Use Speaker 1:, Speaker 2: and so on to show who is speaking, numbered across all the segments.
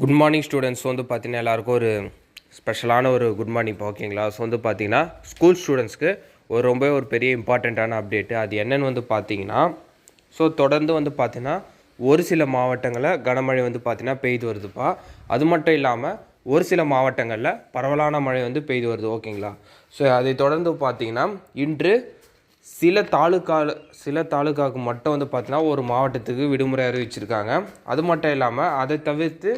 Speaker 1: Good morning students வந்து பார்த்தீங்கன்னா எல்லாருக்கும் ஒரு ஸ்பெஷலான ஒரு குட் மார்னிங் ஓகேங்களா. ஸோ வந்து பார்த்தீங்கன்னா ஸ்கூல் ஸ்டூடெண்ட்ஸ்க்கு ஒரு பெரிய இம்பார்ட்டண்ட்டான அப்டேட்டு. அது என்னென்னு வந்து பார்த்தீங்கன்னா, ஸோ தொடர்ந்து வந்து பார்த்தீங்கன்னா ஒரு சில மாவட்டங்களில் கனமழை வந்து பார்த்தீங்கன்னா பெய்து வருதுப்பா. அது மட்டும் இல்லாமல் ஒரு சில மாவட்டங்களில் பரவலான மழை வந்து பெய்து வருது ஓகேங்களா. ஸோ அதை தொடர்ந்து பார்த்தீங்கன்னா இன்று சில தாலுக்காவுக்கு மட்டும் வந்து பார்த்தீங்கன்னா ஒரு மாவட்டத்துக்கு விடுமுறை அறிவிச்சிருக்காங்க. அது மட்டும் இல்லாமல் அதை தவிர்த்து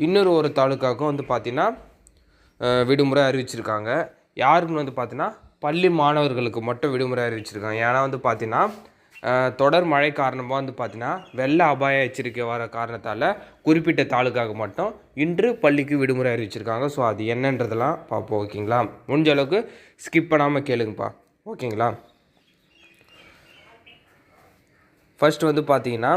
Speaker 1: இன்னொரு தாலுக்காவுக்கும் வந்து பார்த்திங்கன்னா விடுமுறை அறிவிச்சிருக்காங்க. யாருக்குன்னு வந்து பார்த்திங்கன்னா பள்ளி மாணவர்களுக்கு மட்டும் விடுமுறை அறிவிச்சிருக்காங்க. ஏன்னா வந்து பார்த்திங்கன்னா தொடர் மழை காரணமாக வந்து பார்த்திங்கன்னா வெள்ள அபாய எச்சரிக்கை வர காரணத்தால் குறிப்பிட்ட தாலுக்காவுக்கு மட்டும் இன்று பள்ளிக்கு விடுமுறை அறிவிச்சிருக்காங்க. ஸோ அது என்னன்றதெல்லாம் பார்ப்போம் ஓகேங்களா. முடிஞ்ச அளவுக்கு ஸ்கிப் பண்ணாமல் கேளுங்கப்பா ஓகேங்களா. ஃபர்ஸ்ட் வந்து பார்த்திங்கன்னா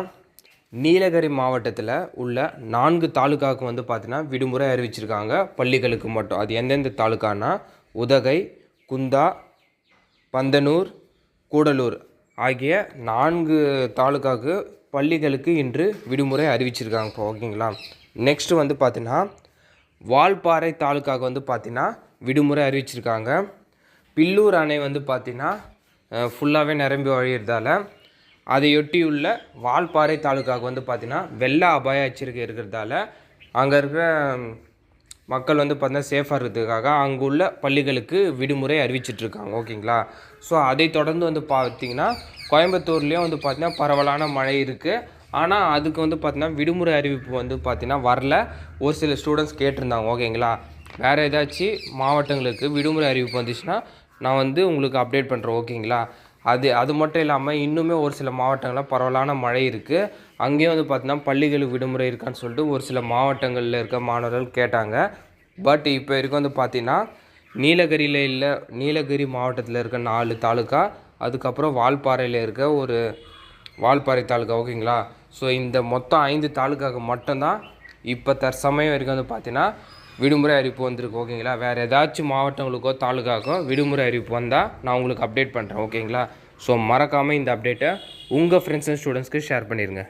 Speaker 1: நீலகிரி மாவட்டத்தில் உள்ள 4 தாலுக்காவுக்கு வந்து பார்த்திங்கன்னா விடுமுறை அறிவிச்சிருக்காங்க பள்ளிகளுக்கு மட்டும். அது எந்தெந்த தாலுக்கானா உதகை, குந்தா, பந்தனூர், கூடலூர் ஆகிய 4 தாலுக்காவுக்கு பள்ளிகளுக்கு இன்று விடுமுறை அறிவிச்சிருக்காங்க ஓகேங்களா. நெக்ஸ்ட்டு வந்து பார்த்திங்கன்னா வால்பாறை தாலுக்காவுக்கு வந்து பார்த்திங்கன்னா விடுமுறை அறிவிச்சிருக்காங்க. பில்லூர் அணை வந்து பார்த்திங்கன்னா ஃபுல்லாகவே நிரம்பி வழியிறதால அதையொட்டியுள்ள வால்பாறை தாலுக்காவுக்கு வந்து பார்த்திங்கன்னா வெள்ள அபாய எச்சரிக்கை இருக்கிறதால அங்கே இருக்கிற மக்கள் வந்து பார்த்திங்கன்னா சேஃபாக இருக்கிறதுக்காக அங்குள்ள பள்ளிகளுக்கு விடுமுறை அறிவிச்சிட்ருக்காங்க ஓகேங்களா. ஸோ அதை தொடர்ந்து வந்து பார்த்திங்கன்னா கோயம்புத்தூர்லேயும் வந்து பார்த்திங்கன்னா பரவலான மழை இருக்குது. ஆனால் அதுக்கு வந்து பார்த்திங்கன்னா விடுமுறை அறிவிப்பு வந்து பார்த்திங்கன்னா வரல. ஒரு சில ஸ்டூடெண்ட்ஸ் கேட்டிருந்தாங்க ஓகேங்களா. வேறு ஏதாச்சும் மாவட்டங்களுக்கு விடுமுறை அறிவிப்பு வந்துச்சுன்னா நான் வந்து உங்களுக்கு அப்டேட் பண்ணுறேன் ஓகேங்களா. அது மட்டும் இல்லாமல் இன்னுமே ஒரு சில மாவட்டங்களில் பரவலான மழை இருக்குது. அங்கேயும் வந்து பார்த்திங்கன்னா பள்ளிகளுக்கு விடுமுறை இருக்கான்னு சொல்லிட்டு ஒரு சில மாவட்டங்களில் இருக்க மாணவர்கள் கேட்டாங்க. பட் இப்போ வரைக்கும் வந்து பார்த்திங்கன்னா நீலகிரி மாவட்டத்தில் இருக்க 4 தாலுக்கா, அதுக்கப்புறம் வால்பாறையில் இருக்க வால்பாறை தாலுக்கா ஓகேங்களா. ஸோ இந்த மொத்தம் 5 தாலுக்காவுக்கு மட்டும்தான் இப்போ தற்சமயம் வரைக்கும் வந்து பார்த்திங்கன்னா விடுமுறை அறிவிப்பு வந்திருக்கு ஓகேங்களா. வேறு ஏதாச்சும் மாவட்டங்களுக்கோ தாலுக்காக்கோ விடுமுறை அறிவிப்பு வந்தால் நான் உங்களுக்கு அப்டேட் பண்ணுறேன் ஓகேங்களா. ஸோ மறக்காமல் இந்த அப்டேட்டை உங்கள் ஃப்ரெண்ட்ஸ் அண்ட் ஸ்டூடெண்ட்ஸ்க்கு ஷேர் பண்ணிடுங்க.